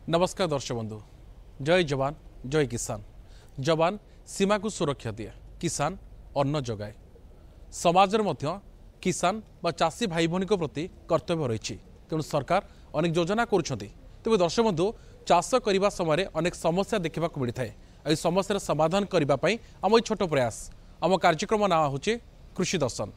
नमस्कार दर्शक बंधु, जय जवान जय किसान। जवान सीमा को सुरक्षा दिए, किसान अन्न जगाए। समाज किसान व चाषी भाई भौणी प्रति कर्तव्य रही। तेणु सरकार अनेक योजना करुँच। तेज दर्शक बंधु, चाष करने समय अनेक समस्या देखा मिलता है। यह समस्या समाधान करने आम छोट प्रयास, आम कार्यक्रम ना हूँ कृषि दर्शन।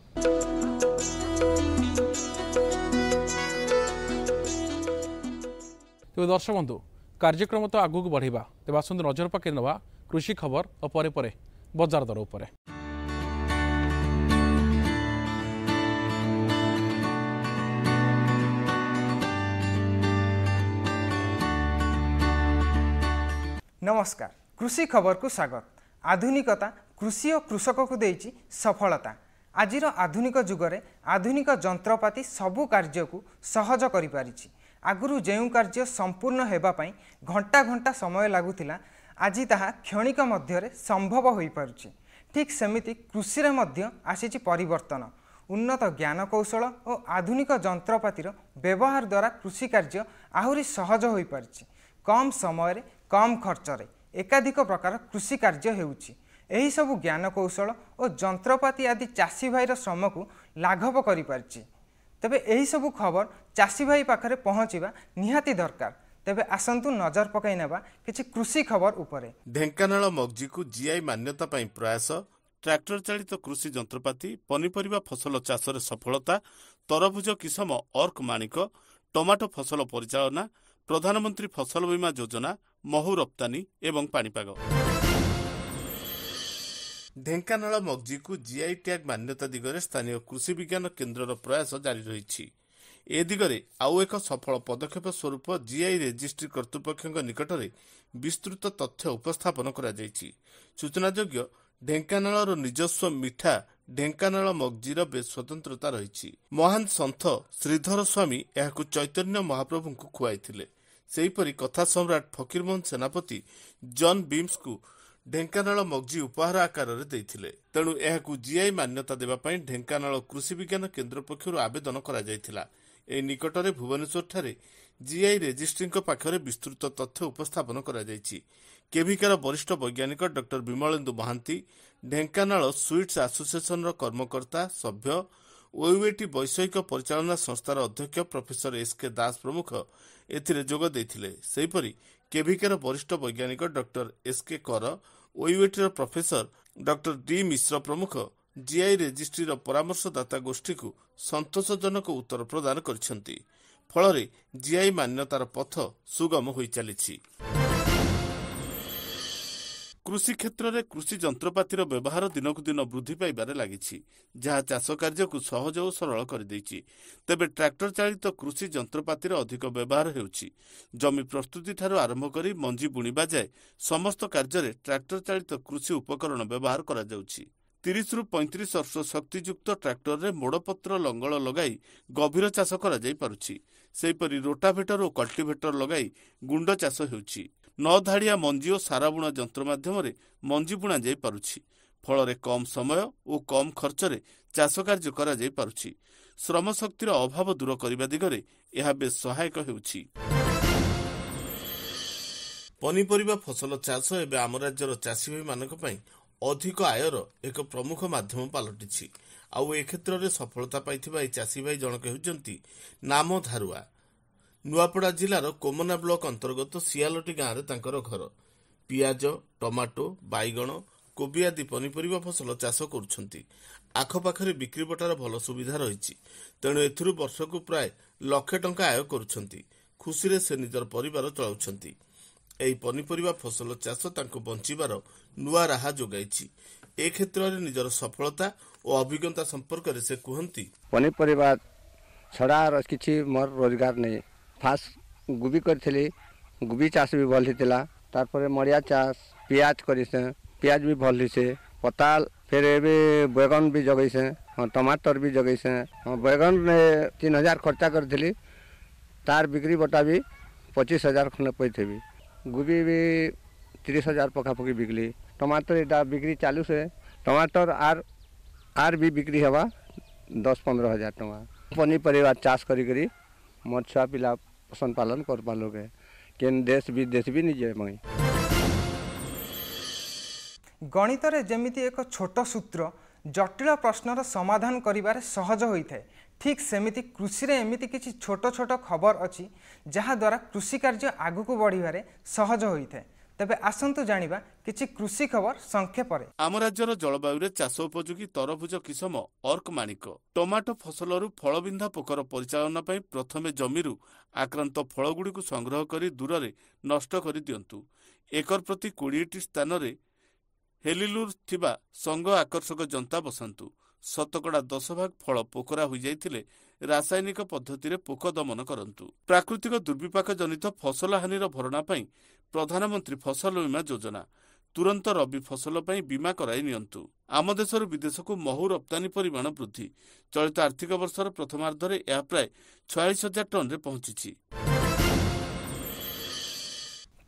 तेज दर्शक बंधु, कार्यक्रम तो आगू को बढ़ा, तेज आसतु नजर पकड़ नवा कृषि खबर और परे परे बजार दर उपरे। नमस्कार, कृषि खबर को स्वागत। आधुनिकता कृषि और कृषक को देइछि सफलता। आजिर आधुनिक जुगरे आधुनिक जंत्रपाति सबु कार्य को सहज करि पारिछि। आगुरु जेउ कार्य संपूर्ण हेबा पई घंटा घंटा समय लागुथिला, आज ताहा क्षणिक मध्यरे संभव होई पारुछि। ठीक सेमिति कृषि रे मध्य आसीछि परिवर्तन। उन्नत ज्ञान कौशल और आधुनिक जंत्रपातिर व्यवहार द्वारा कृषि कार्य आहुरी सहज होई पारिछि। कम समय रे कम खर्च रे एकाधिक प्रकार कृषि कार्य हेउछि। एही सबु ज्ञान कौशल और जंत्रपाति आदि चाषी भाईर श्रम को लाघव करि पारिछि। तेबे एही सबु खबर चाषी भाई पाखरे पहुँचवा निहाती दरकार। तेबे आसंतु नजर पकाई नेबा किछि कृषि खबर उपरे। ढेंकानाल मगजी को जीआई मान्यता पई प्रयास, ट्रैक्टर चालित कृषि जंत्रपाति, पनीपरिबा फसल चाष रे सफलता, तरभुज किसम अर्क माणिक, टमाटो फसल परिचालना, प्रधानमंत्री फसल बीमा योजना, महू रप्तानी एवं पाणीपाग। ढेंकानाल मगजी को जीआई टैग मान्यता दिगरे स्थानीय कृषि विज्ञान केन्द्रर प्रयास जारी रही। ए दिगरे आउ एक सफल पदक्षेप स्वरूप जीआई रेजिस्ट्री कर्तृपक्षों निकट में विस्तृत तथ्य उपस्थापन करा जायछि। सूचनायोग्य, ढेंकानाल निजस्व मिठा ढेंकानाल मगजीर बेस स्वतंत्रता रही। महान सन्थ श्रीधर स्वामी यह चैतन्य महाप्रभु को खुआई। सेहीपरि कथा सम्राट फकीरमोहन सेनापति जॉन बीम्स को ढेंकानाल मगजी उपहार आकार में देइथिले। तेणु यह जीआई मान्यता देवाई ढेंकानाल कृषि विज्ञान केन्द्र पक्षर आवेदन करा जायथिला। ए निकटरे भुवनेश्वर ठारे जीआई रेजिस्ट्री पाखरे विस्तृत तथ्य उपस्थापन करा जायछि। केभिकार वरिष्ठ वैज्ञानिक doctor Bimalendu Mohanty, Dhenkanal sweets association कर्मकर्ता सभ्य, ओयूएटी वैषयिक परिचालना संस्थार अध्यक्ष प्रोफेसर एसके दास प्रमुख एथिरे जोग देइथिले। सेहीपरि केभिकार वरिष्ठ वैज्ञानिक डॉक्टर एसके कर, ओयूएटीर प्रोफेसर डॉक्टर डी मिश्र प्रमुख जीआई रेजिस्ट्रीर परामर्शदाता गोष्ठी को संतोषजनक उत्तर प्रदान करिसेंति। फଳରେ जीआई मान्यतार पथ सुगम होई चलिछि। कृषि क्षेत्र में कृषि जंत्रपातिर व्यवहार दिनकु दिन वृद्धि पाइबारे लागिछि, जहाँ चाष कार्य को सहज और सरल कर देइछि। तेबे ट्रैक्टर चालित कृषि जंत्रपातिर अधिक व्यवहार हेउछि। जमी प्रस्तुति ठारू आरंभ करी मंजी बुणिबा जाए समस्त कार्य में ट्रैक्टर चालित कृषि उपकरण व्यवहार करा जाउछि। 30 रु 35 वर्ष शक्तियुक्त ट्रैक्टर रे मोड़पत्र लंगल लगाई गभीर चाष करा जाई पारुछि। सेहीपरि रोटाभेटर और कल्टिभेटर लगाई गुंड चाष हेउछि। 9 धाड़िया मंजी और सारा बुणा जंत्र माध्यम मंजी बुणा जाई पारुछि। फଳରେ कम समय और कम खर्च रे चाष कार्य करा जाई पारुछि। श्रम शक्तिर अभाव दूर करने दिगरे यह बेस सहायक हेउछि। पनीपरिबा फसल चाष एवं आम राज्यर चाषी भाई मानक पई अधिक आयर एक प्रमुख माध्यम पलटिछि। आउ ए क्षेत्र में सफलता पाइथिबा चाषी भाई जनक हेउचंती नाम धारुआ। नुआपड़ा जिलार कोमना ब्लॉक अंतर्गत सियालटी गाँव में तांकर घर। ପିଆଜ, ଟମାଟୋ, ବାଇଗଣ, କୋବି ଆଦି ପନିପରିବା ଫସଲ ଚାଷ କରୁଛନ୍ତି। ଆଖପାଖରେ ବିକ୍ରି ବଟାର ଭଲ ସୁବିଧା ରହିଛି, ତେଣୁ ଏଥିରୁ ବର୍ଷକୁ ପ୍ରାୟ ଲକ୍ଷେ ଟଙ୍କା ଆୟ କରୁଛନ୍ତି। ଖୁସିରେ ସେ ନିଜର ପରିବାର ଚଳାଉଛନ୍ତି। ଏହି ପନିପରିବା ଫସଲ ଚାଷ ତାଙ୍କୁ ବଞ୍ଚିବାର ନୂଆ ରାହା ଯୋଗାଇଛି। ଏ କ୍ଷେତ୍ରରେ ନିଜର ସଫଳତା ଓ ଅଭିଜ୍ଞତା ସମ୍ପର୍କରେ ସେ କୁହନ୍ତି, ପନିପରିବା ଛଡ଼ା କିଛି ମୋର ରୋଜଗାର ନାହିଁ। ଫାଷ୍ଟ ଗୁବି କରିଥିଲି, ଗୁବି ଚାଷ ବି ଭଲ ହେଇଥିଲା। ତାପରେ ମଡ଼ିଆ ଚାଷ, ପିଆଜ କରିଛେ, ପିଆଜ ବି ଭଲ ହେଇଛେ। ପତାଲ ଫେର ଏବେ बैगन ବି ଜଗେଇଛେ, ଟମାଟର ବି ଜଗେଇଛେ। बैगन 3000 ଖର୍ଚ୍ଚା କରିଥିଲି, ତାର ବିକ୍ରି ବଟା ବି 25,000 ଖଣ୍ଡେ ପଇଥିବି। ଗୁବି ବି 30,000 ପାଖାପାଖି ବିକଲି। ଟମାଟର ଏଇଟା ବିକ୍ରି ଚାଲୁଛେ। ଟମାଟର ଆର୍ ବି ବିକ୍ରି ହେବା 10-15,000 ଟଙ୍କା। ପନିପରିବା ଚାଷ କରିକରି ମୋର ଛୁଆ ପିଲା ପସନ୍ଦ ପାଳନ କରବା ଲୋକେ କେନ୍ ଦେଶ ବିଦେଶ ବି ନିଜେ ମୁଇଁ। ଗଣିତରେ ଯେମିତି ଏକ ଛୋଟ ସୂତ୍ର ଜଟିଳ ପ୍ରଶ୍ନର ସମାଧାନ କରିବାରେ ସହଜ ହୋଇଥାଏ, ଠିକ୍ ସେମିତି କୃଷିରେ ଏମିତି କିଛି ଛୋଟ ଛୋଟ ଖବର ଅଛି ଯାହାଦ୍ୱାରା କୃଷି କାର୍ଯ୍ୟ ଆଗକୁ ବଢ଼ିବାରେ ସହଜ ହୋଇଥାଏ। ତେବେ ଆସନ୍ତୁ ଜାଣିବା କିଛି କୃଷି ଖବର ସଂକ୍ଷେପରେ। ଆମ ରାଜ୍ୟର ଜଳବାୟୁରେ ଚାଷ ଉପଯୋଗୀ ତରଭୁଜ କିସମ ଅର୍କ ମାଣିକ। ଟମାଟୋ ଫସଲରୁ ଫଳବିନ୍ଧା ପୋକର ପରିଚାଳନା ପାଇଁ ପ୍ରଥମେ ଜମିରୁ ଆକ୍ରାନ୍ତ ଫଳଗୁଡ଼ିକୁ ସଂଗ୍ରହ କରି ଦୂରରେ ନଷ୍ଟ କରିଦିଅନ୍ତୁ। ଏକର ପ୍ରତି 20ଟି ସ୍ଥାନରେ ହେଲିଲୁର ଥିବା ସଙ୍ଗ ଆକର୍ଷକ ଜନ୍ତା ବସାନ୍ତୁ। ଶତକଡ଼ା 10 ଭାଗ ଫଳ ପୋକରା ହୋଇଯାଇଥିଲେ ରାସାୟନିକ ପଦ୍ଧତିରେ ପୋକ ଦମନ କରନ୍ତୁ। ପ୍ରାକୃତିକ ଦୁର୍ବିପାକ ଜନିତ ଫସଲ ହାନିର ଭରଣା ପାଇଁ ପ୍ରଧାନମନ୍ତ୍ରୀ ଫସଲ ବୀମା ଯୋଜନା। ତୁରନ୍ତ ରବି ଫସଲ ପାଇଁ ବୀମା କରାଇ ନିଅନ୍ତୁ। ଆମ ଦେଶରୁ ବିଦେଶକୁ ମହୁ ରପ୍ତାନୀ ପରିମାଣ ବୃଦ୍ଧି। ଚଳିତ ଆର୍ଥିକ ବର୍ଷର ପ୍ରଥମାର୍ଦ୍ଧରେ ଏହା ପ୍ରାୟ 46,000 ଟନ୍ରେ ପହଞ୍ଚିଛି।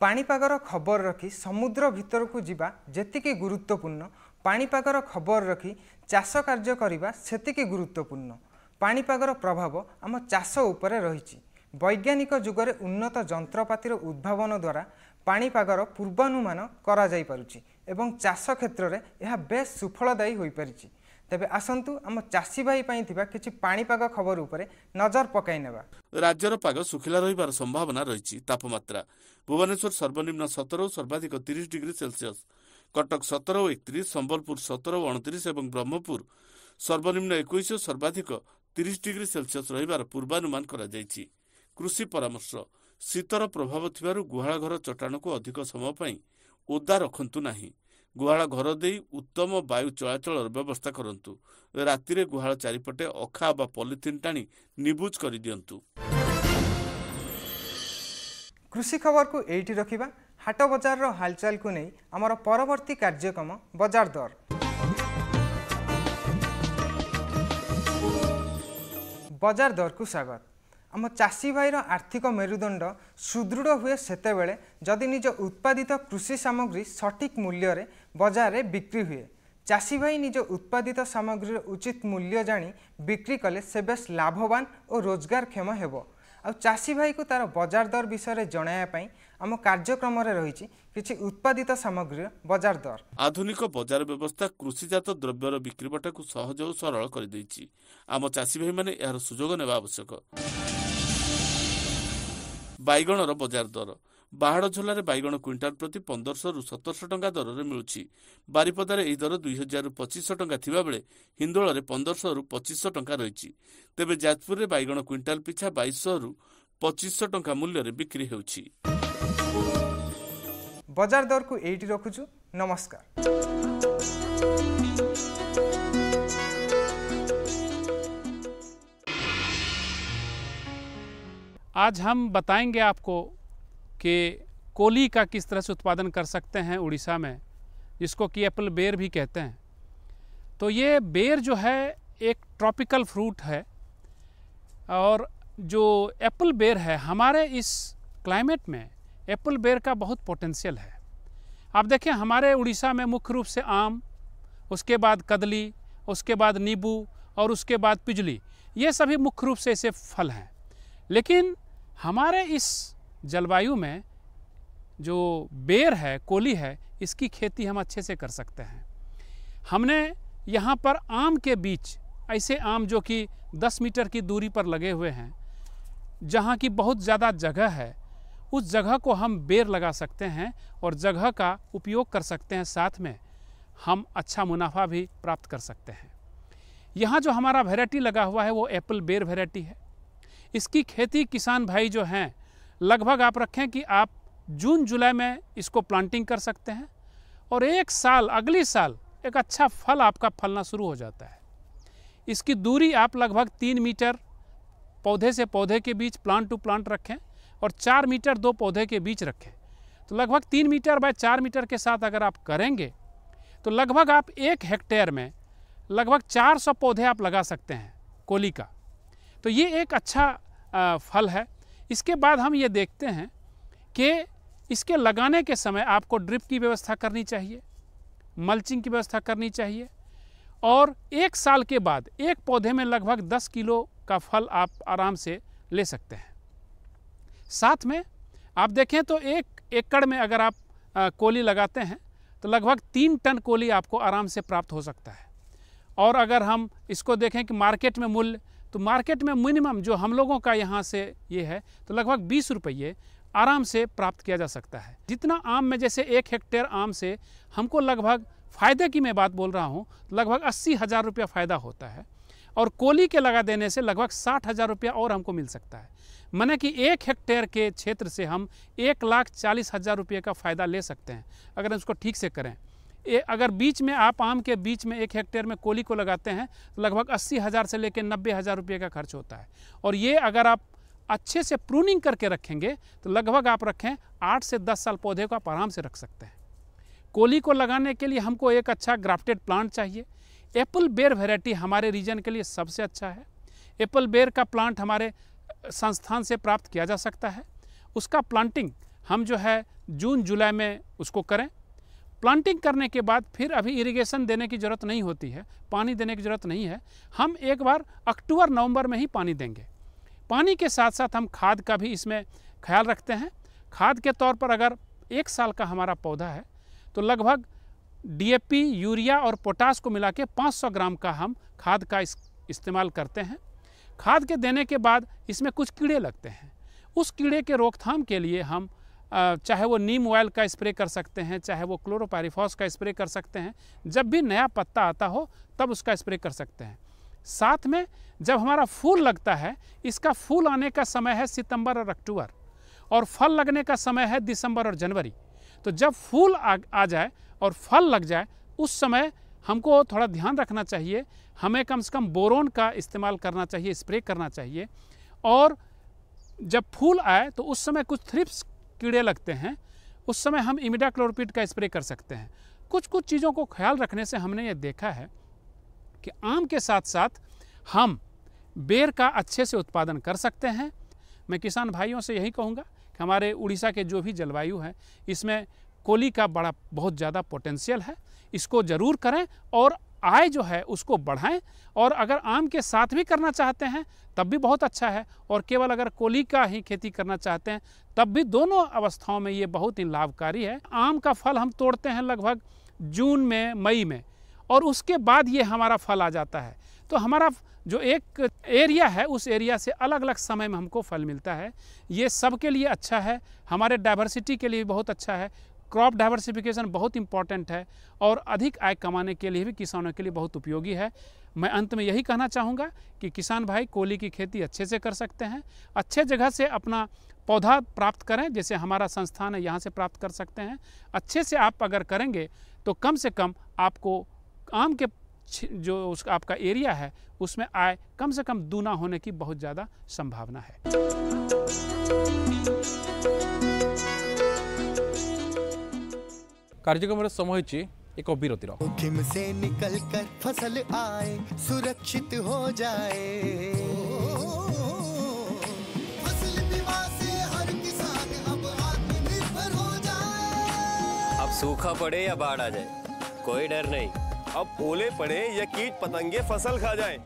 ପାଣିପାଗର ଖବର ରଖି ସମୁଦ୍ର ଭିତରକୁ ଯିବା ଯେତିକି ଗୁରୁତ୍ୱପୂର୍ଣ୍ଣ, ପାଣିପାଗର ଖବର ରଖି ଚାଷ କାର୍ଯ୍ୟ କରିବା ସେତିକି ଗୁରୁତ୍ୱପୂର୍ଣ୍ଣ। ପାଣିପାଗର ପ୍ରଭାବ ଆମ ଚାଷ ଉପରେ ରହିଛି। ବୈଜ୍ଞାନିକ ଯୁଗରେ ଉନ୍ନତ ଯନ୍ତ୍ରପାତିର ଉଦ୍ଭାବନ ଦ୍ୱାରା ପାଣିପାଗର ପୂର୍ବାନୁମାନ କରାଯାଇପାରୁଛି ଏବଂ ଚାଷ କ୍ଷେତ୍ରରେ ଏହା ବେଶ୍ ସୁଫଳଦାୟୀ ହୋଇପାରିଛି। ତେବେ ଆସନ୍ତୁ ଆମ ଚାଷୀ ଭାଇ ପାଇଁ ଥିବା କିଛି ପାଣିପାଗ ଖବର ଉପରେ ନଜର ପକାଇ ନେବା। ରାଜ୍ୟର ପାଗ ଶୁଖିଲା ରହିବାର ସମ୍ଭାବନା ରହିଛି। ତାପମାତ୍ରା ଭୁବନେଶ୍ୱର ସର୍ବନିମ୍ନ 17 ଓ ସର୍ବାଧିକ 30 ଡିଗ୍ରୀ ସେଲସିୟସ୍, କଟକ 17 ଓ 31, ସମ୍ବଲପୁର 17 ଓ 29 ଏବଂ ବ୍ରହ୍ମପୁର ସର୍ବନିମ୍ନ 21 ଓ ସର୍ବାଧିକ 30 ଡିଗ୍ରୀ ସେଲସିୟସ୍ ରହିବାର ପୂର୍ବାନୁମାନ କରାଯାଇଛି। କୃଷି ପରାମର୍ଶ, ଶୀତର ପ୍ରଭାବ ଥିବାରୁ ଗୁହାଳ ଘର ଚଟାଣକୁ ଅଧିକ ସମୟ ପାଇଁ ଓଦା ରଖନ୍ତୁ ନାହିଁ। ଗୁହାଳ ଘର ଦେଇ ଉତ୍ତମ ବାୟୁ ଚଳାଚଳର ବ୍ୟବସ୍ଥା କରନ୍ତୁ। ରାତିରେ ଗୁହାଳ ଚାରିପଟେ ଅଖା ବା ପଲିଥିନ୍ ଟାଣି ନିବୁଜ କରିଦିଅନ୍ତୁ। କୃଷି ଖବରକୁ ଏଇଠି ରଖିବା। ହାଟ ବଜାରର ହାଲଚାଲକୁ ନେଇ ଆମର ପରବର୍ତ୍ତୀ କାର୍ଯ୍ୟକ୍ରମ ବଜାର ଦର। ବଜାର ଦରକୁ ସ୍ୱାଗତ। ଆମ ଚାଷୀ ଭାଇର ଆର୍ଥିକ ମେରୁଦଣ୍ଡ ସୁଦୃଢ଼ ହୁଏ ସେତେବେଳେ ଯଦି ନିଜ ଉତ୍ପାଦିତ କୃଷି ସାମଗ୍ରୀ ସଠିକ୍ ମୂଲ୍ୟରେ ବଜାରରେ ବିକ୍ରି ହୁଏ। ଚାଷୀ ଭାଇ ନିଜ ଉତ୍ପାଦିତ ସାମଗ୍ରୀର ଉଚିତ ମୂଲ୍ୟ ଜାଣି ବିକ୍ରି କଲେ ସେ ବେଶ୍ ଲାଭବାନ ଓ ରୋଜଗାରକ୍ଷମ ହେବ। ଆଉ ଚାଷୀ ଭାଇକୁ ତାର ବଜାର ଦର ବିଷୟରେ ଜଣାଇବା ପାଇଁ ଆମ କାର୍ଯ୍ୟକ୍ରମରେ ରହିଛି କିଛି ଉତ୍ପାଦିତ ସାମଗ୍ରୀର ବଜାର ଦର। ଆଧୁନିକ ବଜାର ବ୍ୟବସ୍ଥା କୃଷିଜାତ ଦ୍ରବ୍ୟର ବିକ୍ରିବଟାକୁ ସହଜ ଓ ସରଳ କରିଦେଇଛି। ଆମ ଚାଷୀ ଭାଇମାନେ ଏହାର ସୁଯୋଗ ନେବା ଆବଶ୍ୟକ। ବାଇଗଣର ବଜାର ଦର। ବାହାଡ଼ ଝୋଲାରେ ବାଇଗଣ କ୍ୱିଣ୍ଟାଲ ପ୍ରତି 1500ରୁ 1700 ଟଙ୍କା ଦରରେ ମିଳୁଛି। ବାରିପଦାରେ ଏହି ଦର 2000ରୁ 2500 ଟଙ୍କା ଥିବାବେଳେ ହିନ୍ଦୋଳରେ 1500ରୁ 2500 ଟଙ୍କା ରହିଛି। ତେବେ ଯାଜପୁରରେ ବାଇଗଣ କ୍ୱିଣ୍ଟାଲ ପିଛା 2200ରୁ 2500 ଟଙ୍କା ମୂଲ୍ୟରେ ବିକ୍ରି ହେଉଛି। ବଜାର ଦରକୁ ଏଇଠି ରଖୁଛୁ। ନମସ୍କାର। आज हम बताएंगे आपको कि कोली का किस तरह से उत्पादन कर सकते हैं उड़ीसा में, जिसको कि एप्पल बेर भी कहते हैं। तो ये बेर जो है एक ट्रॉपिकल फ्रूट है और जो एप्पल बेर है हमारे इस क्लाइमेट में एप्पल बेर का बहुत पोटेंशियल है। आप देखें हमारे उड़ीसा में मुख्य रूप से आम, उसके बाद कदली, उसके बाद नींबू और उसके बाद पिजली, ये सभी मुख्य रूप से ऐसे फल हैं। लेकिन हमारे इस जलवायु में जो बेर है, कोली है, इसकी खेती हम अच्छे से कर सकते हैं। हमने यहाँ पर आम के बीच ऐसे आम जो कि 10 मीटर की दूरी पर लगे हुए हैं, जहाँ की बहुत ज़्यादा जगह है, उस जगह को हम बेर लगा सकते हैं और जगह का उपयोग कर सकते हैं, साथ में हम अच्छा मुनाफा भी प्राप्त कर सकते हैं। यहाँ जो हमारा वैरायटी लगा हुआ है वो एप्पल बेर वैरायटी है। इसकी खेती किसान भाई जो हैं लगभग आप रखें कि आप जून जुलाई में इसको प्लांटिंग कर सकते हैं और एक साल अगली साल एक अच्छा फल आपका फलना शुरू हो जाता है। इसकी दूरी आप लगभग 3 मीटर पौधे से पौधे के बीच प्लांट टू प्लांट रखें और 4 मीटर 2 पौधे के बीच रखें। तो लगभग 3 मीटर बाय 4 मीटर के साथ अगर आप करेंगे तो लगभग आप 1 हेक्टेयर में लगभग 400 पौधे आप लगा सकते हैं कोली का। तो ये एक अच्छा फल है। इसके बाद हम ये देखते हैं कि इसके लगाने के समय आपको ड्रिप की व्यवस्था करनी चाहिए, मल्चिंग की व्यवस्था करनी चाहिए और 1 साल के बाद एक पौधे में लगभग 10 किलो का फल आप आराम से ले सकते हैं। साथ में आप देखें तो 1 एकड़ में अगर आप कोली लगाते हैं तो लगभग 3 टन कोली आपको आराम से प्राप्त हो सकता है। और अगर हम इसको देखें कि मार्केट में मूल्य, तो मार्केट में मिनिमम जो हम लोगों का यहाँ से ये है तो लगभग 20 रुपये आराम से प्राप्त किया जा सकता है। जितना आम में जैसे 1 हेक्टेयर आम से हमको लगभग फ़ायदे की मैं बात बोल रहा हूँ, लगभग 80,000 रुपया फ़ायदा होता है और कोली के लगा देने से लगभग 60,000 रुपया और हमको मिल सकता है। माने कि 1 हेक्टेयर के क्षेत्र से हम 1,40,000 रुपये का फ़ायदा ले सकते हैं अगर उसको ठीक से करें। अगर बीच में आप आम के बीच में 1 हेक्टेयर में कोली को लगाते हैं तो लगभग 80,000 से लेकर 90,000 रुपये का खर्च होता है। और ये अगर आप अच्छे से प्रूनिंग करके रखेंगे तो लगभग आप रखें 8 से 10 साल पौधे को आप आराम से रख सकते हैं। कोली को लगाने के लिए हमको एक अच्छा ग्राफ्टेड प्लांट चाहिए। एप्पल बेर वैरायटी हमारे रीजन के लिए सबसे अच्छा है। एप्पल बेर का प्लांट हमारे संस्थान से प्राप्त किया जा सकता है। उसका प्लांटिंग हम जो है जून जुलाई में उसको करें। प्लांटिंग करने के बाद फिर अभी इरिगेशन देने की ज़रूरत नहीं होती है, पानी देने की ज़रूरत नहीं है। हम एक बार अक्टूबर नवंबर में ही पानी देंगे। पानी के साथ साथ हम खाद का भी इसमें ख्याल रखते हैं। खाद के तौर पर अगर 1 साल का हमारा पौधा है तो लगभग DAP, यूरिया और पोटास को मिला के 500 ग्राम का हम खाद का इस्तेमाल करते हैं। खाद के देने के बाद इसमें कुछ कीड़े लगते हैं। उस कीड़े के रोकथाम के लिए हम चाहे वो नीम ऑयल का स्प्रे कर सकते हैं, चाहे वो क्लोरोपाइरिफॉस का स्प्रे कर सकते हैं। जब भी नया पत्ता आता हो तब उसका स्प्रे कर सकते हैं। साथ में जब हमारा फूल लगता है, इसका फूल आने का समय है सितंबर और अक्टूबर और फल लगने का समय है दिसंबर और जनवरी। तो जब फूल आ जाए और फल लग जाए उस समय हमको थोड़ा ध्यान रखना चाहिए। हमें कम से कम बोरोन का इस्तेमाल करना चाहिए, स्प्रे करना चाहिए। और जब फूल आए तो उस समय कुछ थ्रिप्स कीड़े लगते हैं, उस समय हम इमिडाक्लोरपिड का स्प्रे कर सकते हैं। कुछ चीज़ों को ख्याल रखने से हमने ये देखा है कि आम के साथ साथ हम बेर का अच्छे से उत्पादन कर सकते हैं। मैं किसान भाइयों से यही कहूँगा कि हमारे उड़ीसा के जो भी जलवायु है इसमें कोली का बहुत ज़्यादा पोटेंशियल है। इसको ज़रूर करें और आय जो है उसको बढ़ाएं। और अगर आम के साथ भी करना चाहते हैं तब भी बहुत अच्छा है, और केवल अगर कोली का ही खेती करना चाहते हैं तब भी दोनों अवस्थाओं में ये बहुत ही लाभकारी है। आम का फल हम तोड़ते हैं लगभग जून में, मई में, और उसके बाद ये हमारा फल आ जाता है। तो हमारा जो एक एरिया है उस एरिया से अलग अलग समय में हमको फल मिलता है। ये सबके लिए अच्छा है, हमारे डाइवर्सिटी के लिए बहुत अच्छा है। क्रॉप डाइवर्सिफिकेशन बहुत इंपॉर्टेंट है और अधिक आय कमाने के लिए भी किसानों के लिए बहुत उपयोगी है। मैं अंत में यही कहना चाहूँगा कि किसान भाई कोली की खेती अच्छे से कर सकते हैं। अच्छे जगह से अपना पौधा प्राप्त करें, जैसे हमारा संस्थान है यहाँ से प्राप्त कर सकते हैं। अच्छे से आप अगर करेंगे तो कम से कम आपको आम के जो उसका आपका एरिया है उसमें आय कम से कम दूना होने की बहुत ज़्यादा संभावना है। कार्यक्रम समय एक विरतिर जोखिम से निकल कर फसल आए, सुरक्षित हो जाए। फसल बीमा से हर किसान अब आत्मनिर्भर हो जाए। अब सूखा पड़े या बाढ़ आ जाए कोई डर नहीं। अब ओले पड़े या कीट पतंगे फसल खा जाए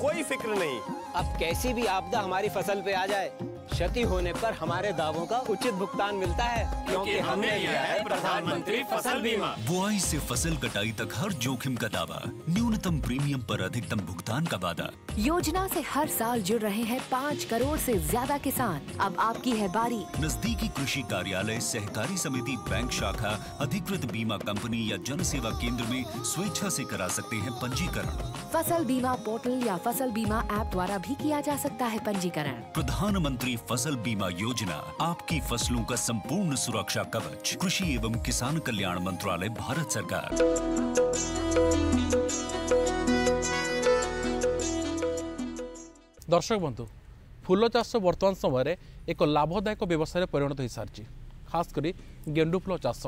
कोई फिक्र नहीं। अब कैसी भी आपदा हमारी फसल पे आ जाए, क्षति होने पर हमारे दावों का उचित भुगतान मिलता है, क्योंकि हमने लिया है प्रधानमंत्री फसल बीमा। बुआई से फसल कटाई तक हर जोखिम का दावा, न्यूनतम प्रीमियम पर अधिकतम भुगतान का वादा। योजना से हर साल जुड़ रहे हैं 5 करोड़ से ज्यादा किसान। अब आपकी है बारी। नजदीकी कृषि कार्यालय, सहकारी समिति, बैंक शाखा, अधिकृत बीमा कंपनी या जन सेवा केंद्र में स्वेच्छा से करा सकते हैं पंजीकरण। फसल बीमा पोर्टल या फसल बीमा ऐप द्वारा भी किया जा सकता है पंजीकरण। प्रधानमंत्री फसल बीमा योजना, आपकी फसलों का संपूर्ण सुरक्षा कवच। कृषि एवं किसान कल्याण मंत्रालय, भारत सरकार। दर्शक बंधु, फूल चाष वर्तमान समय एक लाभदायक व्यवसाय परिणत हो सारी, खासकर गेंडु फूल चाष।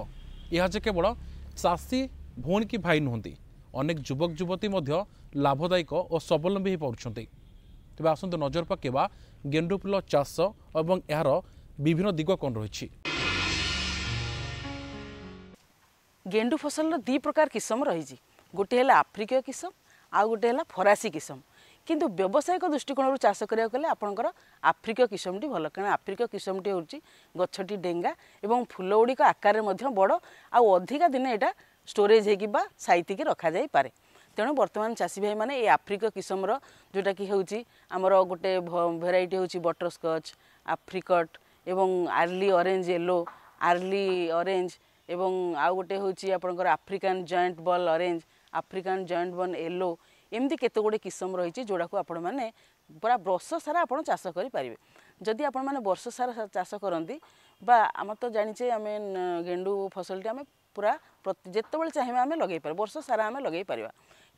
यह केवल चाषी भौणी कि भाई नुहति, अनेक युवक युवती लाभदायक और स्वावलम्बी हो पार्टी। तेज आसतु नजर पकेबा गेंडु फूल चाष और यार विभिन्न दिग कौन रही। गेंडु फसल 2 प्रकार किस्म रही, गोटे है आफ्रिकीय किस्म आउ गोटे है फरासी किस्म। किंतु व्यावसायिक दृष्टिकोण चाष करा गले आपंकर आफ्रिकीय किस्मटी भल, कारण आफ्रिकीय किस्मटी हूँ गछटी डेंगा और फूल गुड़िक आकार बड़ आउ अधिका दिन यहाँ स्टोरेज हो साइतिकी रखा जाई पारे। तेणु वर्तमान चाषी भाई मैंने ये आफ्रिकीय किस्मर जोटा कि हूँ आमर गोटे भेराइटी हूँ बटरस्कच, आफ्रिकट एवं early orange yellow, early orange एवं आउ गोटे हूँ आपंकर African giant ball orange, African giant ball yellow, एमती केते गुड़े किस्म रही जोड़ा को आपण मैंने पूरा वर्ष सारा आप चाष करेंगे। जदि आपण मैंने वर्ष सारा चाष करती बा आम तो जाचे आम गेंडु फसलटी आम पूरा जितेबाला चाहिए आम लगे पार वर्ष सारा आम लगे पार।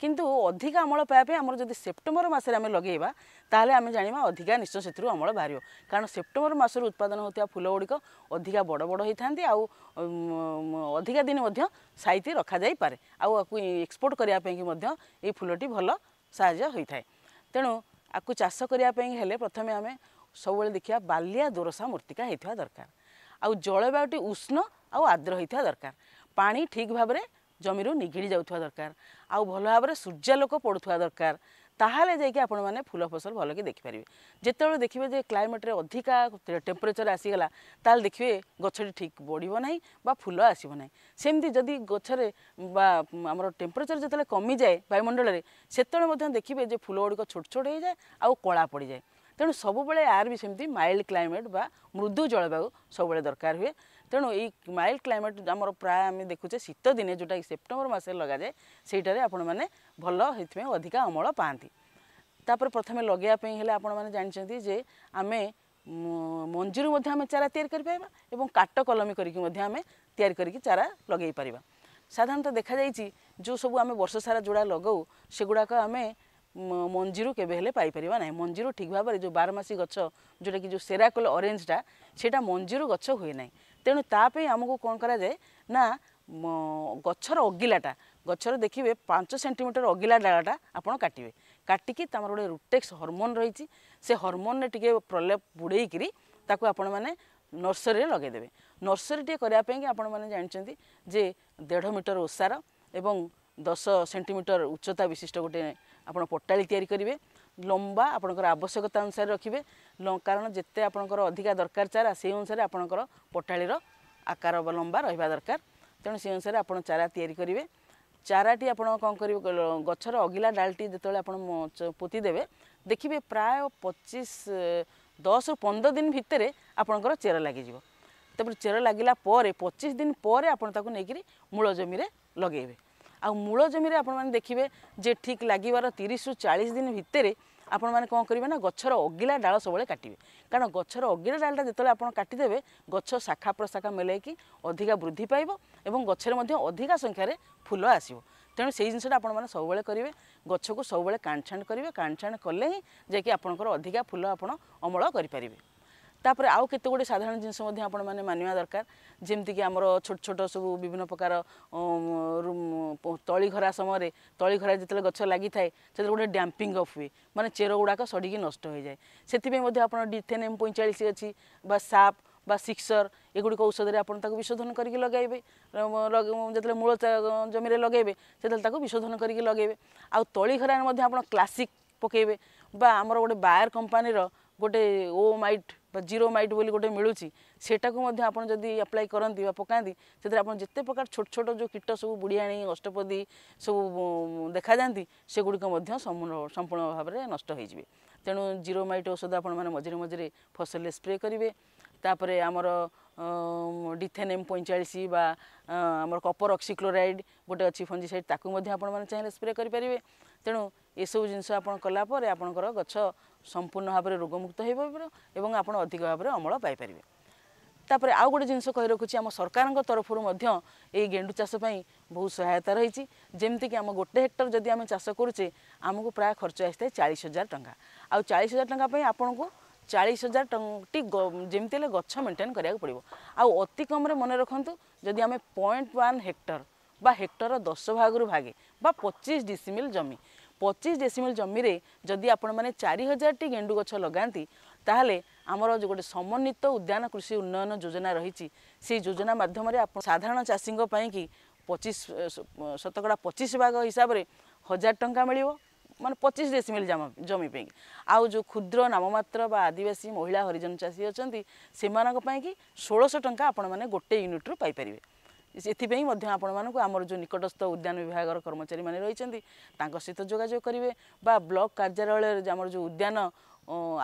किंतु अधिका अमल पाइबा आमर जब सेप्टेम्बर मसरे आम लगेगा ताहले आम जाना अधिका निश्चय से अमल बाहर, कारण सेप्टेम्बर मसर उत्पादन होता फूल गुड़िक अधिका बड़ बड़ होता आउ अधिका दिन साइति रखा जाई पारे आउ एक्सपोर्ट करने ये फूलटी भल साहाय्य होता है। तेणु आपको चाष करने प्रथम आम सब देखा बालिया दोरसा मूर्तिका होता दरकार, आउ जलवायुटी उष्ण आउ आर्द्र होता दरकार, पानी ठीक भाव में जमीर निगिड़ी जाऊा दरकार, आउ भल भाव में सूर्यालोक पड़ुवा दरकार, ताहले जाइए आपण मैंने फूल फसल भल कि देखिपारे। जिते देखिए जे क्लाइमेट अधिका टेम्परेचर आसीगला ताल देखिए गछटी ठीक बढ़ो ना बा फूल आसब ना। सेमती जदि गछरे बा आमर टेम्परेचर जो कमी जाए वायुमंडल से देखिए जे फूल गुड़िक छोट छोट हो जाए आउ कला पड़ जाए। तेणु सबुबले यार भी सेमती माइल्ड क्लाइमेट बा मृदु जलवायु सब दरकार हुए। तेणु ये माइल्ड क्लाइमेट आमर प्राय आम देखुचे शीत दिने जोटा सेप्टेम्बर मस लगा जाए सेटारे आपण मैंने भल होता अधिका अमल पाती। तापर प्रथमे लगेयापी हेले आपण मैंने जानते जे आमे मंजीरू आम चारा तैयारी कर काट कलमी करके चारा लगे पार। साधारणतः देखा जाइए जो सब आम वर्ष सारा जोड़ा लगाऊ से गुड़ाक आम मंजीरू केबे पाइपर ना। मंजीरू ठीक भाव में जो 12मासी गछ जोटा कि जो सेराकोल ऑरेंजटा सेटा मंजीरू गछ हुए ना। तेणु तापे आमको कौन करा जाए ना गछर अगिलाटा गछर देखिए 5 सेंटीमीटर अगिला डालाटा आपड़ काटे काटिकी तमर गोटे रुटेक्स हर्मोन रही से हर्मोन ने टिके प्रलेप बुड़ेकरी ताको आपण मैंने नर्सरी लगेदेवे। नर्सरी टे करने आपण मैंने जानते जे 1.5 मीटर ओसार एवं 10 सेंटीमीटर उच्चता विशिष्ट गोटे आप पटाली तैयारी करेंगे। लंबा आपणकर आवश्यकता अनुसार रखिए, कारण जिते आपणकर अधिका दरकार चारा से अनुसार आपणकर पटालीर आकार लंबा रहा दरकार। तेणु से अनुसार आप चारा तैयारी करेंगे। चाराटी आप कौन करेंगे गछर अगिला डालटी जो आप पोती देवे देखिए प्राय 10 ରୁ 15 दिन भितर आपणकर चेर लगे। तब चेर लगिला 25 दिन पर आपको नहीं मूल जमी लगे। आ मूल जमी आपने देखिए जे ठीक लगिबार 30 ରୁ 40 दिन भितर आपण मैंने कौन करेंगे ना गछर अगिला डाल सब काटे, कारण गछर अगिला डालटा जो आप काटिदेवे गछ शाखा प्रशाखा मिलैकी अधिका वृद्धि पाइब और गछर अधिका संख्यार फूल आसो। तेणु से जिनसा आपने सब करेंगे गछ को सब काटछाण करेंगे, काटछाण कले ही जैकि आपंकर अधिका फूल आप अमल करेंगे। तापर आउ केते गुड़े साधारण जिनस आपण मैंने मानिया दरकार जमतीक आमर छोट छोट सब विभिन्न प्रकार तलीघरा समय तलीघरा जिते गछ लगी थाए से गोटे डैम्पिंग अफ हुए माने चेर गुड़ाक सड़िकी नष्ट हो जाए। से आप डिथेन M45 अच्छी बा साप बा सिक्सर एगुड़िक औषध आप विशोधन करके लगेबे जो मूल जमी लगेबे से विशोधन करके लगेबे। आउ तलीघरा आप क्लासिक पकेबे बा आमर गोटे बायर कंपानीर गोटे ओ माइट बा जीरो माइट बोली गोटे मिलूची सेटा को मध्य आपण जदी अप्लाई करंती बा पकांती सेतरे आपण जत्ते प्रकार छोट छोट जो कीट सब बुढ़ियाणी अष्टपदी सब देखा जाती से गुड़िक मध्य संपूर्ण भाव में नष्ट हो जाए। तेणु जीरो माइट औषध आपण मैंने मझे मझे फसल स्प्रे करेंगे। तापर आमर डिथेनेम 45 बा आमर कपर ऑक्सीक्लोराइड गोटे अच्छी फंजीसाइड ताकू मध्य आपण मैंने चाहिए स्प्रे करेंगे। तेणु ये सब जिनस आपण कलापर आपणकर गछ संपूर्ण भाव में रोगमुक्त हो पार आप अधिक भाव में अमल पाइपर। तापर आउ गोटे जिनस कही रखुच्छी आम सरकार तरफ ये गेंडु चाष बहुत सहायता रही। जमती कि आम गोटे हेक्टर जदि आम चाष करुचे आमको प्राय खर्च आसता है 40,000 टंका। आ 40,000 टंका आपन को 40,000 टी जमती गछ मेंटेन करा पड़ो। आउ अति कम मन रखु जदि आम 0.1 हेक्टर बा हेक्टर 10 भाग भागे बा 25 डेसिमिल जमी 25 डेसिमिल जमी रे जदि आपण माने 4,000 टी गेंडु गछ लगाती ताहले आमर जो गोटे समन्वित उद्यान कृषि उन्नयन योजना रही से योजना माध्यम साधारण चाषी कि 25 भाग हिसाब से 1,000 टंका मिलिबो माने 25 डेसिमिल जमी पे। आउ जो क्षुद्र नाममात्र बा आदिवासी महिला हरिजन चाषी अछंती सेमानक पई कि 1,600 टंका आपण माने गोटे यूनिट रु पाई परिबे। एथिपाई आपण मानक आमर जो निकटस्थ उद्यान विभाग कर्मचारी माने रहिसेंती तांको सहित जोगाजोग करिवे बा ब्लॉक कार्यालय आमर जो उद्यान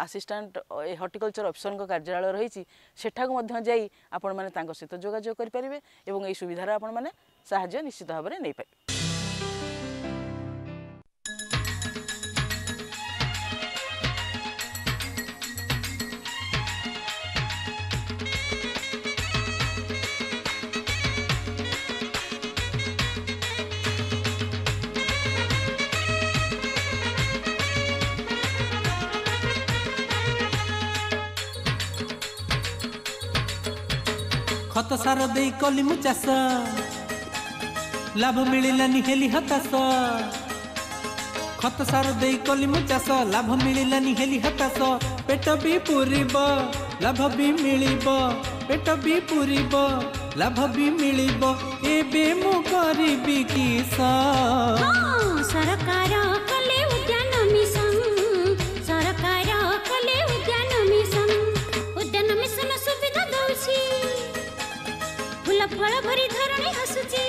असिस्टेंट हॉर्टिकल्चर ऑफिसर कार्यालय रही सेठाकु मध्य जाई आपण माने तांको सहित जोगाजोग करि परिबे एवं एई सुविधार आपण माने सहायता निश्चित भाव में नै पाइबे। खत सार दे कली मु चाष लाभ मिललानी हेली हताश। खत सार दे कली मु चाष लाभ मिललानी हेली हताश। पेट भी पूरीब लाभ भी मिलिब पेट भी पूरीब लाभ भी मिलिब एबे मु करिबि किस सरकार कले उद्यान मिशन सरकार कले उद्यान मिशन सुविधा दउछि फूल फल भरी धरणी हसुची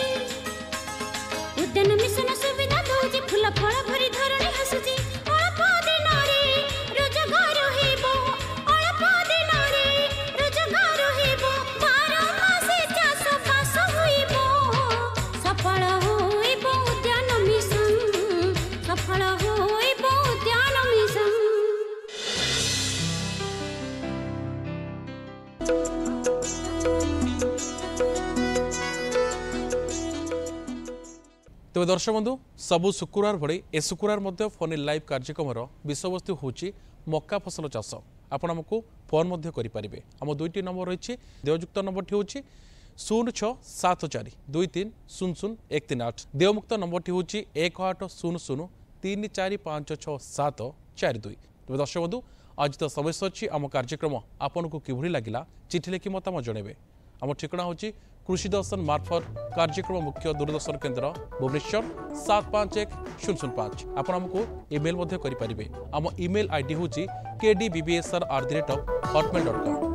उद्यान मिशन सुविधा दउछि फूल फल भरी धरणी हसुची। अल्प दिन रे रोजगार हेबो अल्प दिन रे रोजगार हेबो 12 मासे चाष बास होइबो सफल होइबो उद्यान मिशन सफल होइबो उद्यान मिशन। तेज दर्शक बंधु सबु शुक्रवार भली ए शुक्रवार मध्य फोन लाइव कार्यक्रम विषयवस्तु होची मक्का फसल चाष। आपण आमको फोन मध्य करें। आम दुईटी नंबर रही देययुक्त नंबर हूँ 0674 23 00 138 देयमुक्त नंबर हूँ 1800 3456 742। तेज दर्शक बंधु आज तो समय अच्छी आम कार्यक्रम आपन को किभली लगिला चिठी लिखि मतामत जनइबे। आम ठिकना हूँ कृषि दर्शन मार्फत कार्यक्रम मुख्य दूरदर्शन केन्द्र भुवनेश्वर 751005। आपण आमको इमेल करें। आम इमेल आईडी हूँ kdbbsr@hotmail.com।